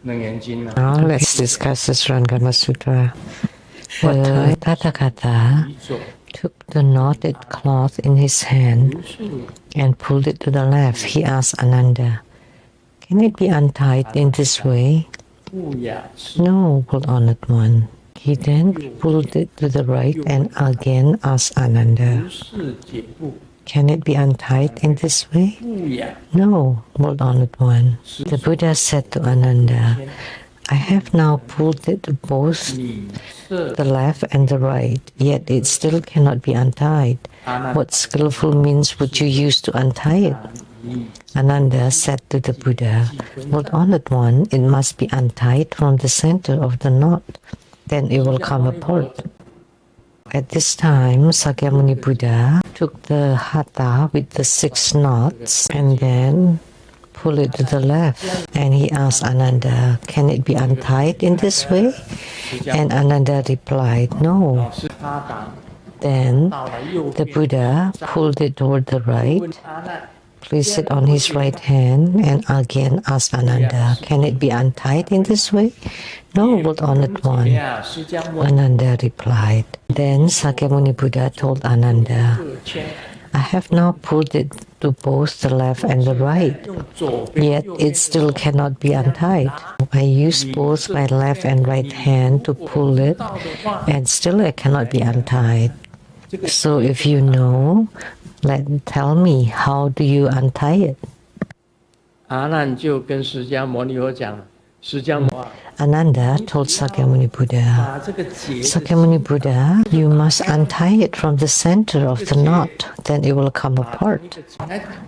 Now let's discuss the Surangama Sutra. The Tathagata took the knotted cloth in his hand and pulled it to the left. He asked Ananda, "Can it be untied in this way?" "No, Honored One." He then pulled it to the right and again asked Ananda, "Can it be untied in this way?" "No, Honored One." The Buddha said to Ananda, "I have now pulled it to both the left and the right, yet it still cannot be untied. What skillful means would you use to untie it?" Ananda said to the Buddha, "Honored One, it must be untied from the center of the knot, then it will come apart." At this time, Sakyamuni Buddha took the hatha with the 6 knots and then pulled it to the left. And he asked Ananda, "Can it be untied in this way?" And Ananda replied, "No." Then the Buddha pulled it toward the right, placed it on his right hand, and again asked Ananda, "Can it be untied in this way?" "No, Honored One." Ananda replied. Then Sakyamuni Buddha told Ananda, "I have now pulled it to both the left and the right, yet it still cannot be untied. I used both my left and right hand to pull it, and still it cannot be untied. So if you know, tell me, how do you untie it?" Ananda told Sakyamuni Buddha, "Sakyamuni Buddha, you must untie it from the center of the knot, then it will come apart.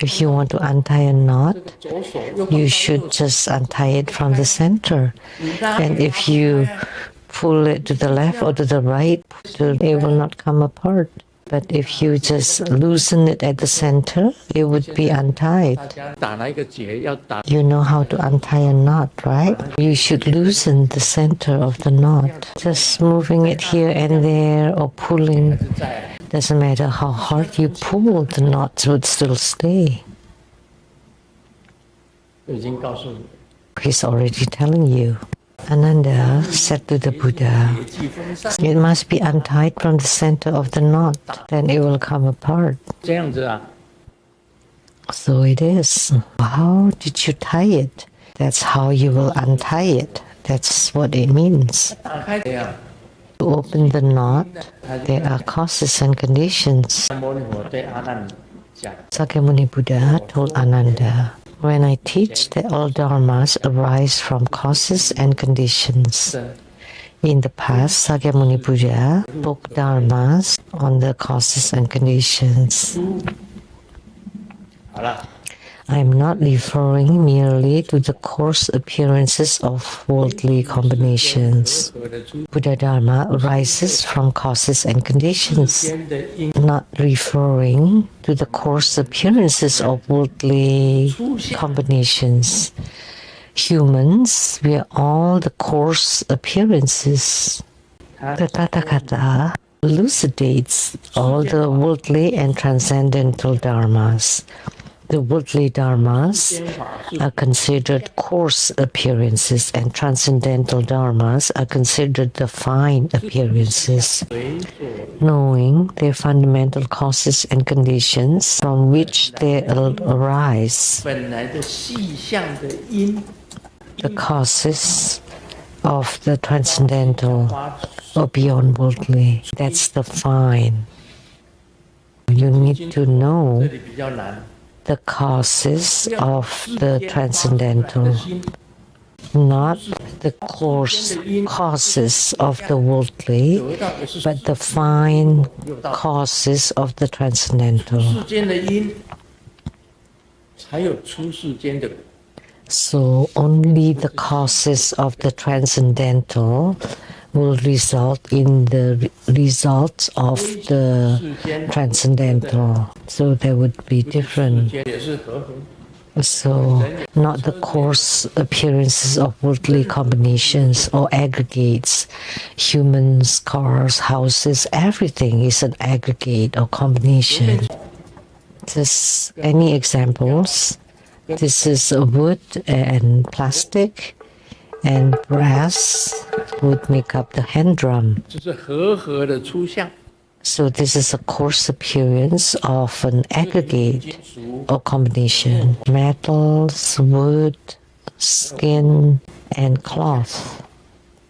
If you want to untie a knot, you should just untie it from the center. And if you pull it to the left or to the right, it will not come apart. But if you just loosen it at the center, it would be untied." You know how to untie a knot, right? You should loosen the center of the knot. Just moving it here and there or pulling, doesn't matter how hard you pull, the knots would still stay. He's already telling you. Ananda said to the Buddha, "It must be untied from the center of the knot, then it will come apart." So it is. How did you tie it? That's how you will untie it. That's what it means. To open the knot, there are causes and conditions. Sakyamuni Buddha told Ananda, "When I teach that all dharmas arise from causes and conditions. In the past, Sakyamuni Buddha spoke dharmas on the causes and conditions. I am not referring merely to the coarse appearances of worldly combinations. Buddha Dharma arises from causes and conditions, not referring to the coarse appearances of worldly combinations. Humans, we are all the coarse appearances. The Tathagata elucidates all the worldly and transcendental dharmas. The worldly dharmas are considered coarse appearances, and transcendental dharmas are considered the fine appearances. Knowing their fundamental causes and conditions from which they arise, the causes of the transcendental or beyond worldly, that's the fine. You need to know the causes of the transcendental, not the coarse causes of the worldly, but the fine causes of the transcendental. So only the causes of the transcendental will result in the results of the transcendental. So they would be different. So not the coarse appearances of worldly combinations or aggregates. Humans, cars, houses, everything is an aggregate or combination. Just any examples? This is wood and plastic, and brass would make up the hand drum. 这是和合的出相。 So this is a coarse appearance of an aggregate or combination. Metals, wood, skin, and cloth.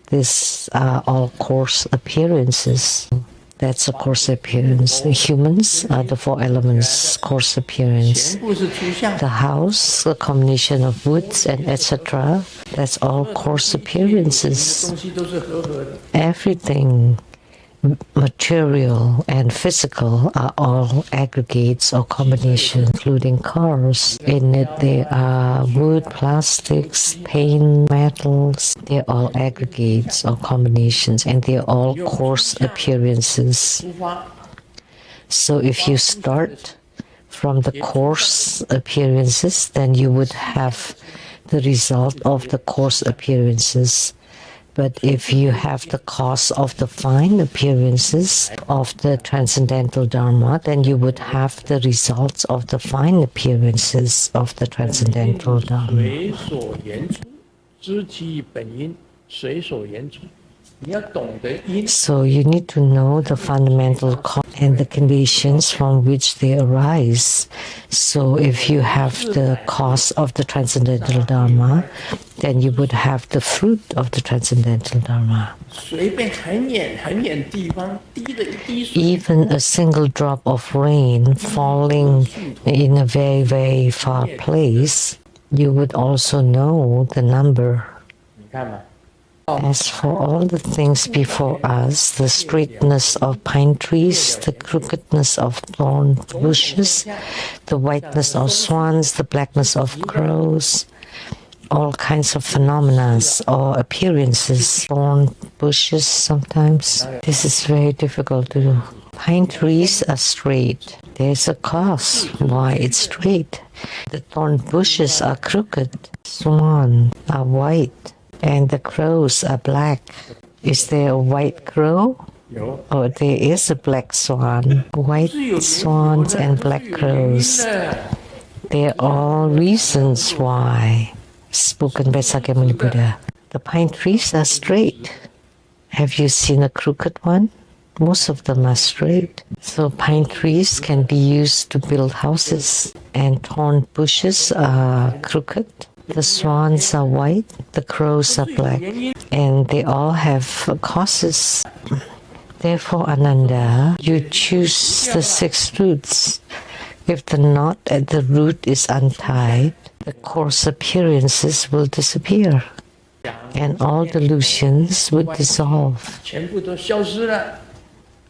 These are all coarse appearances. That's a coarse appearance. The humans are the four elements, coarse appearance. 全部是出相。 The house, a combination of woods and etc. That's all coarse appearances. 东西都是和合的。 Everything material and physical are all aggregates or combinations, including cars. In it, there are wood, plastics, paint, metals. They're all aggregates or combinations, and they're all coarse appearances. 出发， So if you start from the coarse appearances, then you would have the result of the coarse appearances. But if you have the cause of the fine appearances of the transcendental Dharma, then you would have the results of the fine appearances of the transcendental Dharma. 随所言出，知其本因，随所言出。你要懂得因， So you need to know the fundamental cause and the conditions from which they arise. So if you have the cause of the transcendental Dharma, then you would have the fruit of the transcendental Dharma. 随便很远地方滴的一滴水， Even a single drop of rain falling in a very, very far place, you would also know the number. 你看嘛， As for all the things before us, the straightness of pine trees, the crookedness of thorn bushes, the whiteness of swans, the blackness of crows, all kinds of phenomena or appearances, thorn bushes sometimes. This is very difficult to do. Pine trees are straight. There's a cause why it's straight. The thorn bushes are crooked. Swans are white. And the crows are black. Is there a white crow? 有 Or there is a black swan? White swans and black crows. They're all reasons why. Spoken by Sakyamuni Buddha. The pine trees are straight. Have you seen a crooked one? Most of them are straight. So pine trees can be used to build houses. And thorn bushes are crooked. The swans are white, the crows are black, and they all have causes. Therefore, Ananda, you choose the 6 roots. If the knot at the root is untied, the coarse appearances will disappear, and all delusions would dissolve. 全部都消失了。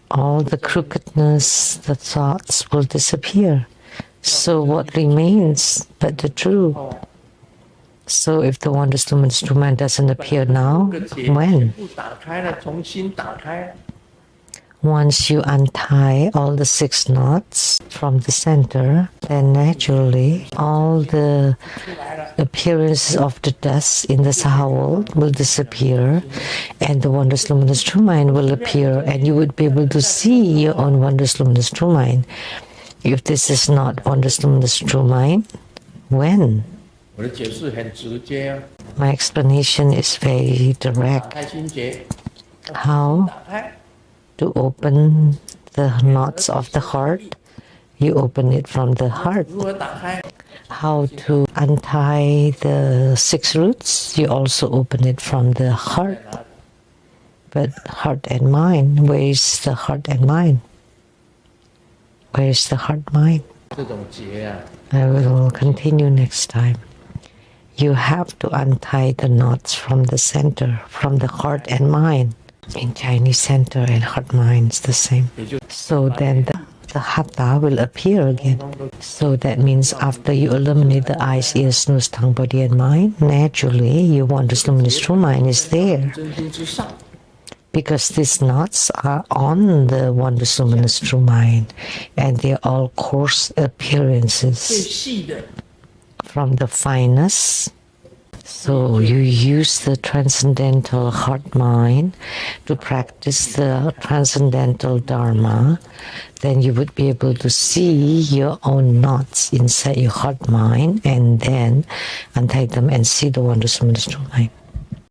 All the crookedness, the thoughts will disappear. So what remains but the true? So if the wondrous luminous true mind doesn't appear now, 这个结全 when? 部打开了，重新打开。 Once you untie all the 6 knots from the center, then naturally all the appearances of the dust in the saha world will disappear, and the wondrous luminous true mind will appear, and you would be able to see your own wondrous luminous true mind. If this is not wondrous luminous true mind, when? 我的解释很直接啊， My explanation is very 打 direct. 开心结， How 打开， to open the knots of the heart? You open it from the heart. 如何打开？ How to untie the 6 roots? You also open it from the heart. But heart and mind, where is the heart and mind? Where is the heart mind? 这种结啊， I will continue next time. You have to untie the knots from the center, from the heart and mind. In Chinese, center and heart mind is the same. So then the hatha will appear again. So that means after you eliminate the eyes, ears, nose, tongue, body, and mind, naturally your wondrous luminous true mind is there. 珍珠之上， Because these knots are on the wondrous luminous true mind, and they're all coarse 最 appearances 细的 from the finest. So you use the transcendental heart mind to practice the transcendental Dharma, then you would be able to see your own knots inside your heart mind and then untie them and see the wondrous luminous true mind.